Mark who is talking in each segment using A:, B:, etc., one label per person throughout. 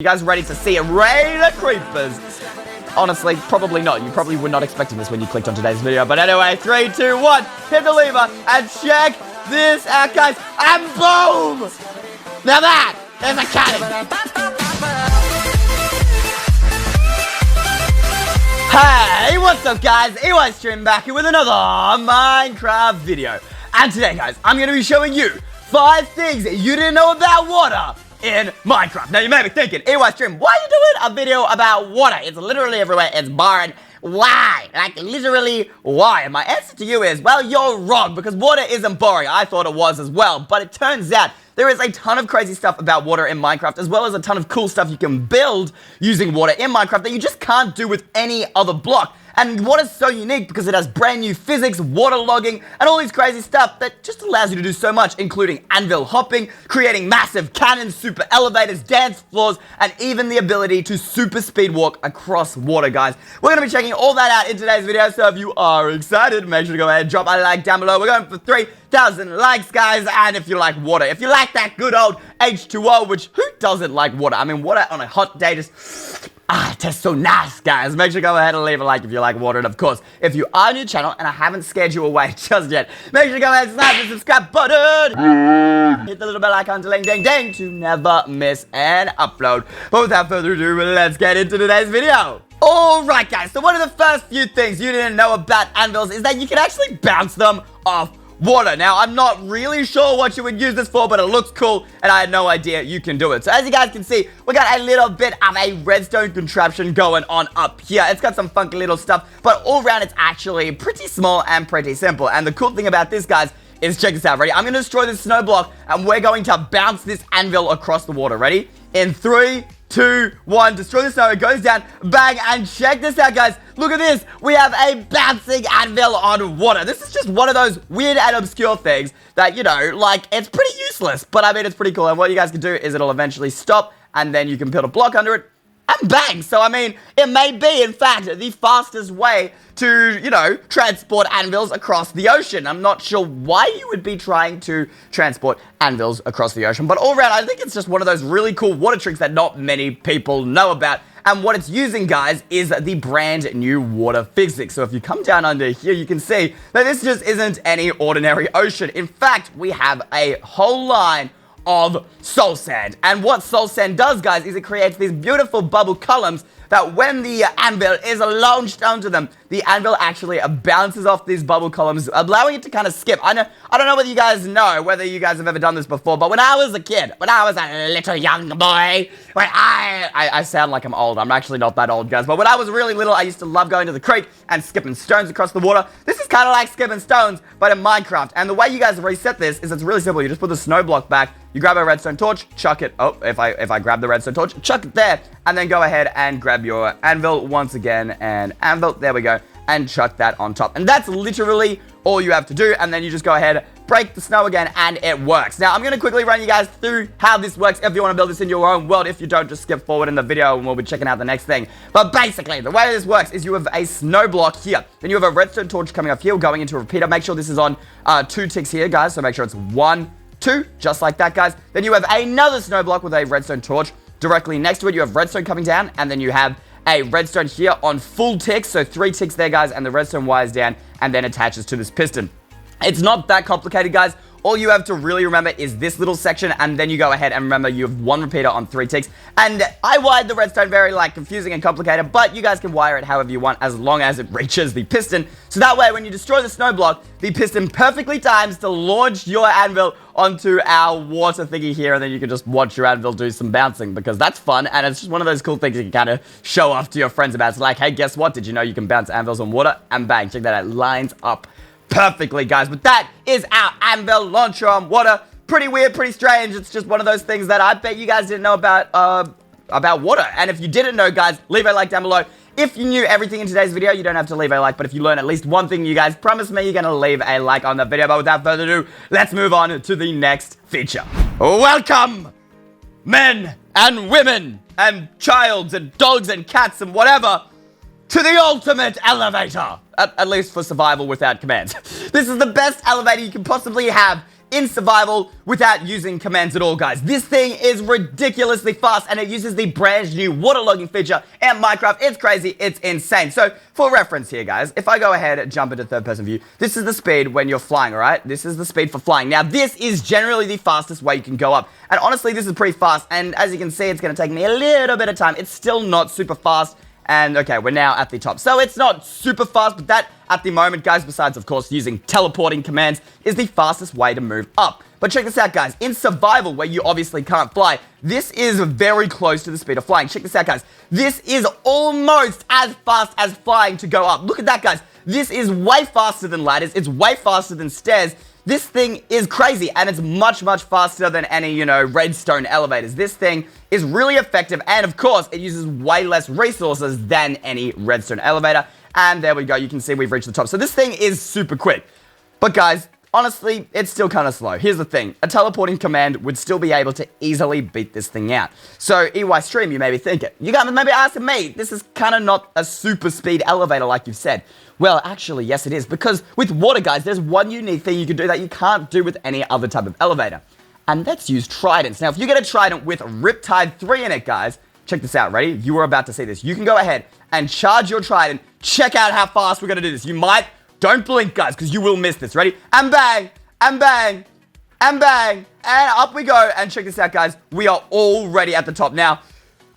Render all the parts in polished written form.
A: You guys ready to see a rain of creepers? Honestly, probably not. You probably were not expecting this when you clicked on today's video. But anyway, 3, 2, 1, hit the lever and check this out, guys. And boom! Now that is a cannon. Hey, what's up, guys? Eystreem back here with another Minecraft video. And today, guys, I'm going to be showing you 5 things you didn't know about water in Minecraft. Now you may be thinking, Eystreem, why are you doing a video about water? It's literally everywhere. It's boring. Why? Like, literally, why? And my answer to you is, well, you're wrong, because water isn't boring. I thought it was as well, but it turns out there is a ton of crazy stuff about water in Minecraft, as well as a ton of cool stuff you can build using water in Minecraft that you just can't do with any other block. And water's so unique because it has brand new physics, water logging, and all these crazy stuff that just allows you to do so much, including anvil hopping, creating massive cannons, super elevators, dance floors, and even the ability to super speed walk across water, guys. We're going to be checking all that out in today's video, so if you are excited, make sure to go ahead and drop a like down below. We're going for 3,000 likes, guys, and if you like water, if you like that good old H2O, which who doesn't like water? I mean, water on a hot day just... it tastes so nice, guys. Make sure to go ahead and leave a like if you like water. And of course, if you are new to the channel and I haven't scared you away just yet, make sure to go ahead and smash the subscribe button. Hit the little bell icon to ding ding to never miss an upload. But without further ado, let's get into today's video. Alright, guys, so one of the first few things you didn't know about anvils is that you can actually bounce them off water. Now, I'm not really sure what you would use this for, but it looks cool, and I had no idea you can do it. So as you guys can see, we got a little bit of a redstone contraption going on up here. It's got some funky little stuff, but all around it's actually pretty small and pretty simple. And the cool thing about this, guys, is check this out. Ready? I'm going to destroy this snow block, and we're going to bounce this anvil across the water. Ready? In 3, 2, 1, destroy the snow. It goes down, bang, and check this out, guys. Look at this. We have a bouncing anvil on water. This is just one of those weird and obscure things that, you know, like, it's pretty useless, but I mean, it's pretty cool. And what you guys can do is it'll eventually stop, and then you can build a block under it, and bang! So, I mean, it may be, in fact, the fastest way to, you know, transport anvils across the ocean. I'm not sure why you would be trying to transport anvils across the ocean, but all around, I think it's just one of those really cool water tricks that not many people know about. And what it's using, guys, is the brand new water physics. So if you come down under here, you can see that this just isn't any ordinary ocean. In fact, we have a whole line of soul sand. And what soul sand does, guys, is it creates these beautiful bubble columns that when the anvil is launched onto them, the anvil actually bounces off these bubble columns, allowing it to kind of skip. I don't know whether you guys know, whether you guys have ever done this before, but when I was a kid, when I was a little young boy, when I sound like I'm old. I'm actually not that old, guys, but when I was really little, I used to love going to the creek and skipping stones across the water. This is kind of like skipping stones, but in Minecraft. And the way you guys reset this is it's really simple. You just put the snow block back, you grab a redstone torch, chuck it. Oh, if I grab the redstone torch, chuck it there, and then go ahead and grab your anvil once again, and anvil, there we go, and chuck that on top. And that's literally all you have to do, and then you just go ahead, break the snow again, and it works. Now, I'm going to quickly run you guys through how this works if you want to build this in your own world. If you don't, just skip forward in the video, and we'll be checking out the next thing. But basically, the way this works is you have a snow block here, then you have a redstone torch coming off here, going into a repeater. Make sure this is on 2 ticks here, guys, so make sure it's 1, 2, just like that, guys. Then you have another snow block with a redstone torch. Directly next to it, you have redstone coming down, and then you have a redstone here on full ticks, so 3 ticks there, guys, and the redstone wires down, and then attaches to this piston. It's not that complicated, guys. All you have to really remember is this little section, and then you go ahead and remember you have 1 repeater on 3 ticks. And I wired the redstone very, like, confusing and complicated, but you guys can wire it however you want as long as it reaches the piston. So that way, when you destroy the snow block, the piston perfectly times to launch your anvil onto our water thingy here, and then you can just watch your anvil do some bouncing, because that's fun, and it's just one of those cool things you can kind of show off to your friends about. It's like, hey, guess what? Did you know you can bounce anvils on water? And bang, check that out. It lines up perfectly, guys. But that is our anvil launcher on water. Pretty weird, pretty strange. It's just one of those things that I bet you guys didn't know about water. And if you didn't know, guys, leave a like down below. If you knew everything in today's video, you don't have to leave a like, but if you learn at least one thing, you guys promise me you're gonna leave a like on the video. But without further ado, let's move on to the next feature. Welcome, men and women and childs and dogs and cats and whatever, to the ultimate elevator. at least for survival without commands. This is the best elevator you can possibly have in survival without using commands at all, guys. This thing is ridiculously fast, and it uses the brand new waterlogging feature in Minecraft. It's crazy. It's insane. So, for reference here, guys, if I go ahead and jump into third-person view, this is the speed when you're flying, all right? This is the speed for flying. Now, this is generally the fastest way you can go up. And honestly, this is pretty fast, and as you can see, it's going to take me a little bit of time. It's still not super fast. And okay, we're now at the top. So it's not super fast, but that at the moment, guys, besides, of course, using teleporting commands, is the fastest way to move up. But check this out, guys. In survival, where you obviously can't fly, this is very close to the speed of flying. Check this out, guys. This is almost as fast as flying to go up. Look at that, guys. This is way faster than ladders. It's way faster than stairs. This thing is crazy, and it's much, much faster than any, redstone elevators. This thing is really effective, and of course, it uses way less resources than any redstone elevator. And there we go. You can see we've reached the top. So this thing is super quick. But guys, honestly, it's still kind of slow. Here's the thing. A teleporting command would still be able to easily beat this thing out. So, Eystreem, you may be thinking, you guys may be asking me, this is kind of not a super speed elevator like you've said. Well, actually, yes, it is. Because with water, guys, there's one unique thing you can do that you can't do with any other type of elevator. And that's use tridents. Now, if you get a trident with Riptide 3 in it, guys, check this out. Ready? You are about to see this. You can go ahead and charge your trident. Check out how fast we're going to do this. You might... Don't blink, guys, because you will miss this. Ready? And bang! And bang! And bang! And up we go. And check this out, guys. We are already at the top. Now,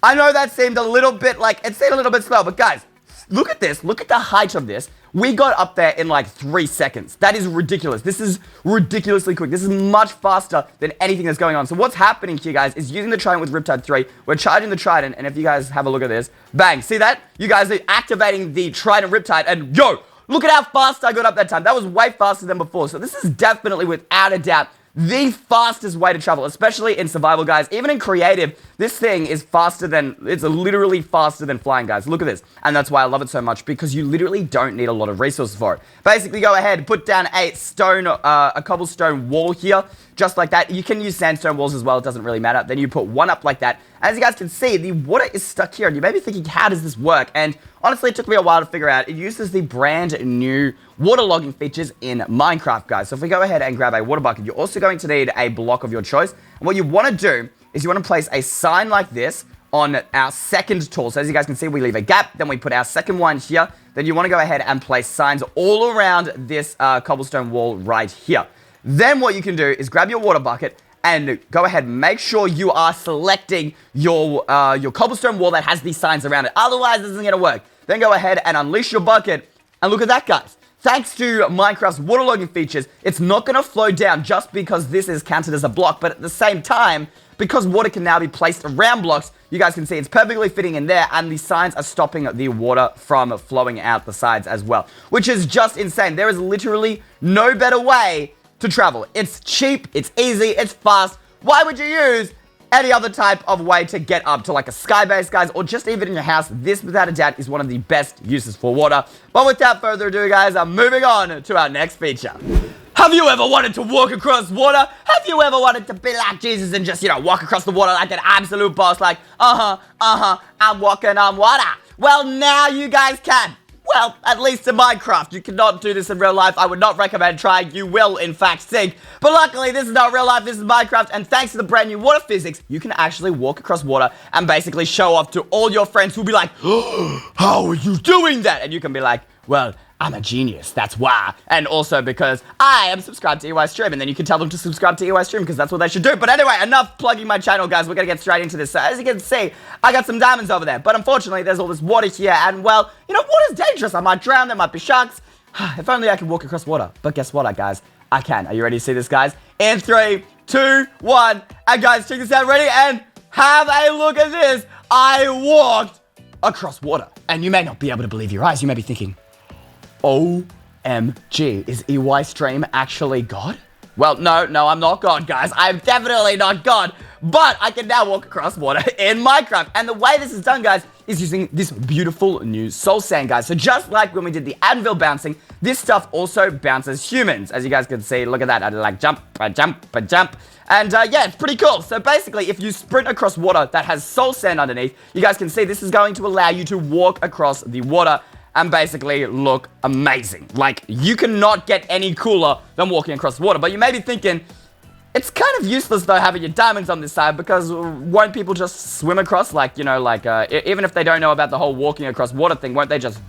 A: I know that seemed a little bit it seemed a little bit slow, but guys, look at this. Look at the height of this. We got up there in like 3 seconds. That is ridiculous. This is ridiculously quick. This is much faster than anything that's going on. So what's happening here, guys, is using the trident with Riptide 3. We're charging the trident, and if you guys have a look at this, bang. See that? You guys are activating the trident Riptide, and yo, look at how fast I got up that time. That was way faster than before. So this is definitely, without a doubt, the fastest way to travel, especially in survival, guys. Even in creative, this thing is it's literally faster than flying, guys. Look at this. And that's why I love it so much, because you literally don't need a lot of resources for it. Basically, go ahead, put down a cobblestone wall here, just like that. You can use sandstone walls as well. It doesn't really matter. Then you put one up like that. As you guys can see, the water is stuck here, and you may be thinking, how does this work? And honestly, it took me a while to figure out. It uses the brand new waterlogging features in Minecraft, guys. So if we go ahead and grab a water bucket, you're also going to need a block of your choice. And what you want to do is you want to place a sign like this on our second tool. So as you guys can see, we leave a gap, then we put our second one here. Then you want to go ahead and place signs all around this cobblestone wall right here. Then what you can do is grab your water bucket and go ahead and make sure you are selecting your cobblestone wall that has these signs around it. Otherwise, this isn't going to work. Then go ahead and unleash your bucket. And look at that, guys. Thanks to Minecraft's waterlogging features, it's not going to flow down just because this is counted as a block. But at the same time, because water can now be placed around blocks, you guys can see it's perfectly fitting in there, and the signs are stopping the water from flowing out the sides as well, which is just insane. There is literally no better way to travel. It's cheap, it's easy, it's fast. Why would you use any other type of way to get up to like a sky base, guys, or just even in your house? This, without a doubt, is one of the best uses for water. But without further ado, guys, I'm moving on to our next feature. Have you ever wanted to walk across water? Have you ever wanted to be like Jesus and just, walk across the water like an absolute boss, like, I'm walking on water? Well, now you guys can. Well, at least in Minecraft. You cannot do this in real life. I would not recommend trying. You will, in fact, sink. But luckily, this is not real life. This is Minecraft. And thanks to the brand new water physics, you can actually walk across water and basically show off to all your friends who'll be like, oh, how are you doing that? And you can be like, well, I'm a genius, that's why. And also because I am subscribed to Eystreem, and then you can tell them to subscribe to Eystreem because that's what they should do. But anyway, enough plugging my channel, guys. We're gonna get straight into this. So as you can see, I got some diamonds over there, but unfortunately, there's all this water here, and well, water's dangerous. I might drown, there might be sharks. If only I could walk across water. But guess what, guys? I can. Are you ready to see this, guys? In 3, 2, 1, and guys, check this out. Ready? And have a look at this. I walked across water, and you may not be able to believe your eyes. You may be thinking, OMG, is Eystreem actually God? Well, no, I'm not God, guys. I'm definitely not God. But I can now walk across water in Minecraft. And the way this is done, guys, is using this beautiful new soul sand, guys. So just like when we did the anvil bouncing, this stuff also bounces humans. As you guys can see, look at that. I like jump, jump, jump. And yeah, it's pretty cool. So basically, if you sprint across water that has soul sand underneath, you guys can see this is going to allow you to walk across the water and basically look amazing. Like, you cannot get any cooler than walking across water. But you may be thinking, it's kind of useless, though, having your diamonds on this side, because won't people just swim across? Like, you know, like, even if they don't know about the whole walking across water thing, won't they just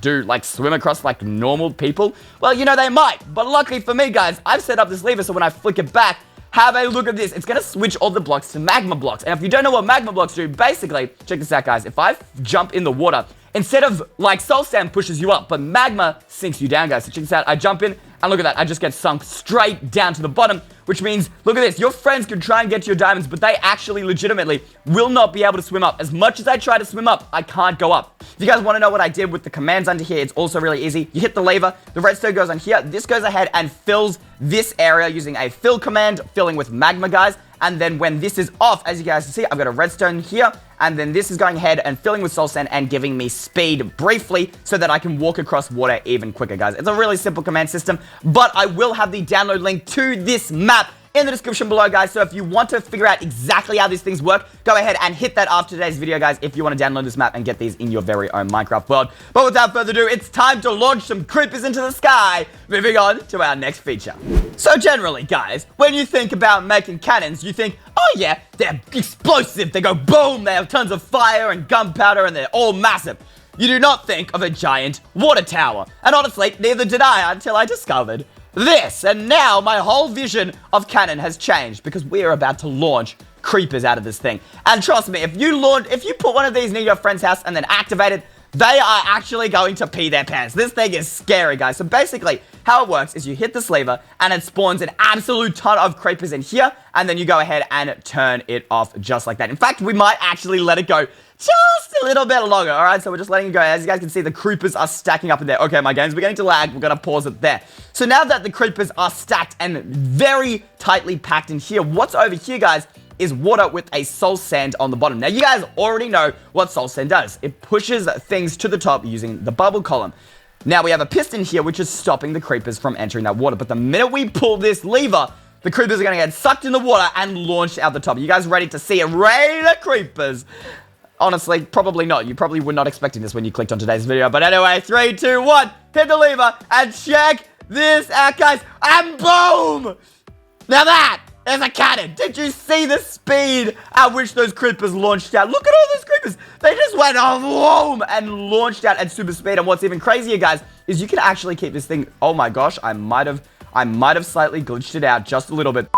A: swim across like normal people? Well, you know, they might. But luckily for me, guys, I've set up this lever, so when I flick it back, have a look at this. It's going to switch all the blocks to magma blocks. And if you don't know what magma blocks do, basically, check this out, guys. If I jump in the water, instead of, like, soul sand pushes you up, but magma sinks you down, guys. So check this out. I jump in, and look at that. I just get sunk straight down to the bottom, which means, look at this. Your friends can try and get to your diamonds, but they actually legitimately will not be able to swim up. As much as I try to swim up, I can't go up. If you guys want to know what I did with the commands under here, it's also really easy. You hit the lever, the redstone goes on here. This goes ahead and fills this area using a fill command, filling with magma, guys. And then when this is off, as you guys can see, I've got a redstone here. And then this is going ahead and filling with soul sand and giving me speed briefly so that I can walk across water even quicker, guys. It's a really simple command system, but I will have the download link to this map in the description below, guys. So if you want to figure out exactly how these things work, go ahead and hit that after today's video, guys, if you want to download this map and get these in your very own Minecraft world. But without further ado, it's time to launch some creepers into the sky. Moving on to our next feature. So generally, guys, when you think about making cannons, you think, oh yeah, they're explosive, they go boom, they have tons of fire and gunpowder, and they're all massive. You do not think of a giant water tower. And honestly, neither did I until I discovered this. And now my whole vision of cannon has changed, because we are about to launch creepers out of this thing. And trust me, if you put one of these near your friend's house and then activate it, they are actually going to pee their pants. This thing is scary, guys. So basically, how it works is you hit this lever and it spawns an absolute ton of creepers in here, and then you go ahead and turn it off just like that. In fact, we might actually let it go just a little bit longer. All right, so we're just letting it go. As you guys can see, the creepers are stacking up in there. Okay, my game's beginning to lag. We're going to pause it there. So now that the creepers are stacked and very tightly packed in here, what's over here, guys, is water with a soul sand on the bottom. Now, you guys already know what soul sand does. It pushes things to the top using the bubble column. Now, we have a piston here, which is stopping the creepers from entering that water. But the minute we pull this lever, the creepers are going to get sucked in the water and launched out the top. Are you guys ready to see a rain of creepers? Honestly, probably not. You probably were not expecting this when you clicked on today's video. But anyway, 3, 2, 1, hit the lever and check this out, guys. And boom! Now that is a cannon. Did you see the speed at which those creepers launched out? Look at all those creepers. They just went boom and launched out at super speed. And what's even crazier, guys, is you can actually keep this thing. Oh my gosh, I might have slightly glitched it out just a little bit.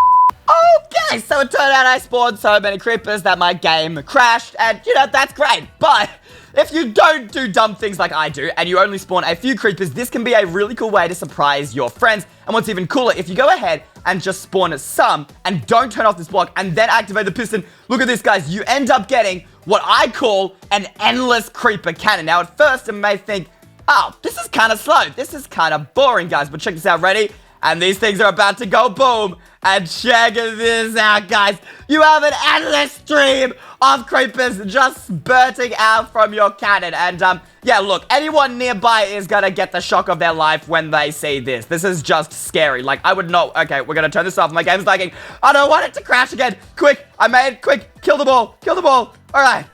A: Okay, so it turned out I spawned so many creepers that my game crashed, and, you know, that's great. But if you don't do dumb things like I do, and you only spawn a few creepers, this can be a really cool way to surprise your friends. And what's even cooler, if you go ahead and just spawn some, and don't turn off this block, and then activate the piston, look at this, guys, you end up getting what I call an endless creeper cannon. Now, at first, you may think, oh, this is kind of slow. This is kind of boring, guys, but check this out, ready? And these things are about to go boom. And check this out, guys. You have an endless stream of creepers just spurting out from your cannon. And, yeah, look, anyone nearby is gonna get the shock of their life when they see this. This is just scary. Like, I would not... Okay, we're gonna turn this off. My game's lagging. I don't want it to crash again. Quick, I made it. Quick, kill the ball. Kill the ball. All right.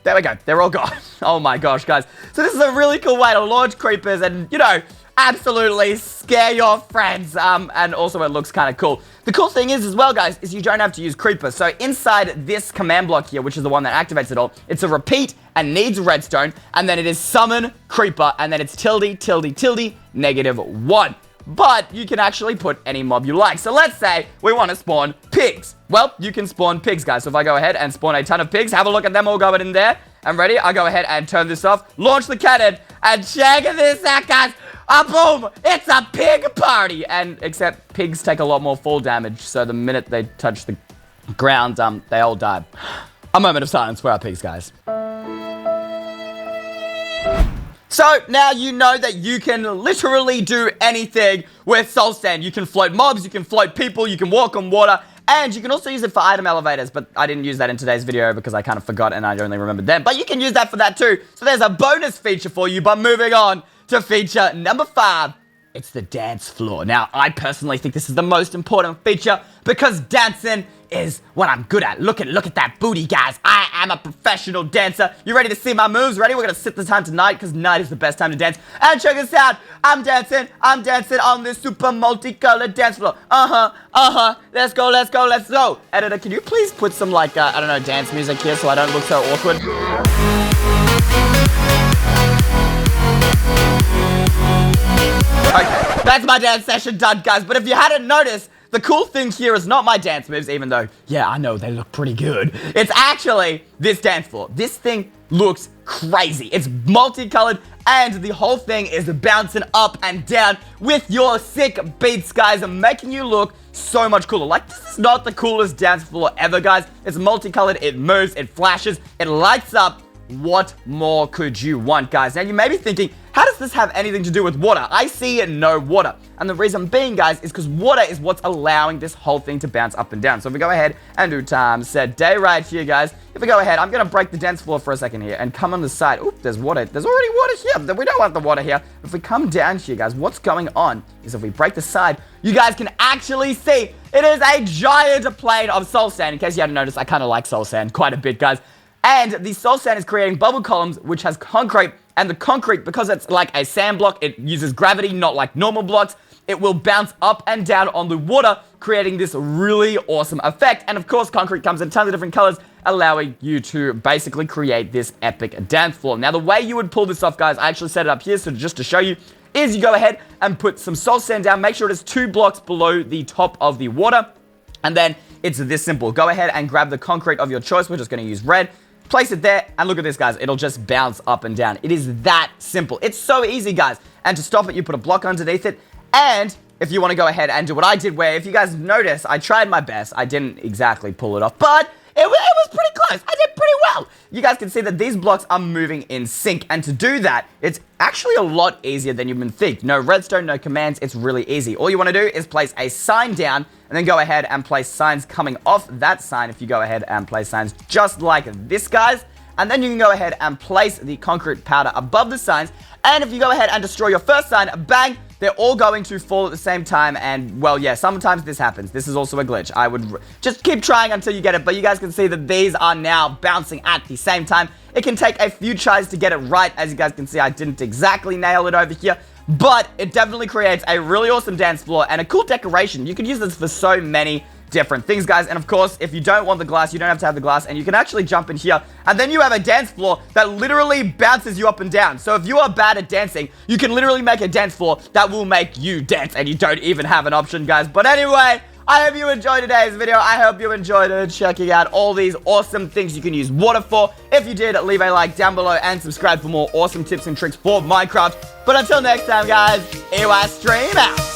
A: There we go. They're all gone. Oh, my gosh, guys. So this is a really cool way to launch creepers and, you know, absolutely scare your friends. And also it looks kind of cool. The cool thing is as well, guys, is you don't have to use creepers. So inside this command block here, which is the one that activates it all, it's a repeat and needs redstone, and then it is summon creeper, and then it's tilde, tilde, tilde, -1. But you can actually put any mob you like. So let's say we want to spawn pigs. Well, you can spawn pigs, guys. So if I go ahead and spawn a ton of pigs, have a look at them all going in there. I'm ready. I go ahead and turn this off, launch the cannon, and check this out, guys. Boom! It's a pig party! And except pigs take a lot more fall damage, so the minute they touch the ground, they all die. A moment of silence for our pigs, guys. So now you know that you can literally do anything with soul sand. You can float mobs, you can float people, you can walk on water, and you can also use it for item elevators, but I didn't use that in today's video because I kind of forgot and I only remembered them. But you can use that for that too. So there's a bonus feature for you, but moving on to feature number 5. It's the dance floor. Now, I personally think this is the most important feature because dancing is what I'm good at. Look at that booty, guys. I am a professional dancer. You ready to see my moves? Ready? We're gonna sit the time tonight because night is the best time to dance. And check this out. I'm dancing on this super multicolored dance floor. Let's go. Editor, can you please put some like, I don't know, dance music here so I don't look so awkward? Okay, that's my dance session done, guys. But if you hadn't noticed, the cool thing here is not my dance moves, even though, yeah, I know they look pretty good. It's actually this dance floor. This thing looks crazy. It's multicolored, and the whole thing is bouncing up and down with your sick beats, guys, and making you look so much cooler. Like, this is not the coolest dance floor ever, guys. It's multicolored, it moves, it flashes, it lights up. What more could you want, guys? Now, you may be thinking, how does this have anything to do with water? I see no water. And the reason being, guys, is because water is what's allowing this whole thing to bounce up and down. So if we go ahead and do time set day right here, guys. If we go ahead, I'm going to break the dance floor for a second here and come on the side. Oop, there's water. There's already water here. We don't want the water here. If we come down here, guys, what's going on is if we break the side, you guys can actually see it is a giant plane of soul sand. In case you hadn't noticed, I kind of like soul sand quite a bit, guys. And the soul sand is creating bubble columns, which has concrete. And the concrete, because it's like a sand block, it uses gravity, not like normal blocks. It will bounce up and down on the water, creating this really awesome effect. And of course, concrete comes in tons of different colors, allowing you to basically create this epic dance floor. Now, the way you would pull this off, guys, I actually set it up here, so just to show you, is you go ahead and put some soul sand down. Make sure it is 2 blocks below the top of the water. And then it's this simple. Go ahead and grab the concrete of your choice. We're just going to use red. Place it there, and look at this, guys. It'll just bounce up and down. It is that simple. It's so easy, guys. And to stop it, you put a block underneath it. And if you want to go ahead and do what I did, where if you guys notice, I tried my best. I didn't exactly pull it off, but it was pretty close. I did pretty well. You guys can see that these blocks are moving in sync. And to do that, it's actually a lot easier than you would think. No redstone, no commands. It's really easy. All you want to do is place a sign down and then go ahead and place signs coming off that sign. If you go ahead and place signs just like this, guys. And then you can go ahead and place the concrete powder above the signs. And if you go ahead and destroy your first sign, bang, they're all going to fall at the same time. And, well, yeah, sometimes this happens. This is also a glitch. I would just keep trying until you get it. But you guys can see that these are now bouncing at the same time. It can take a few tries to get it right. As you guys can see, I didn't exactly nail it over here. But it definitely creates a really awesome dance floor and a cool decoration. You can use this for so many different things, guys. And of course, if you don't want the glass, you don't have to have the glass, and you can actually jump in here, and then you have a dance floor that literally bounces you up and down. So if you are bad at dancing, you can literally make a dance floor that will make you dance, and you don't even have an option, guys. But anyway, I hope you enjoyed today's video. I hope you enjoyed checking out all these awesome things you can use water for. If you did, leave a like down below and subscribe for more awesome tips and tricks for Minecraft. But until next time, guys, Eystreem out.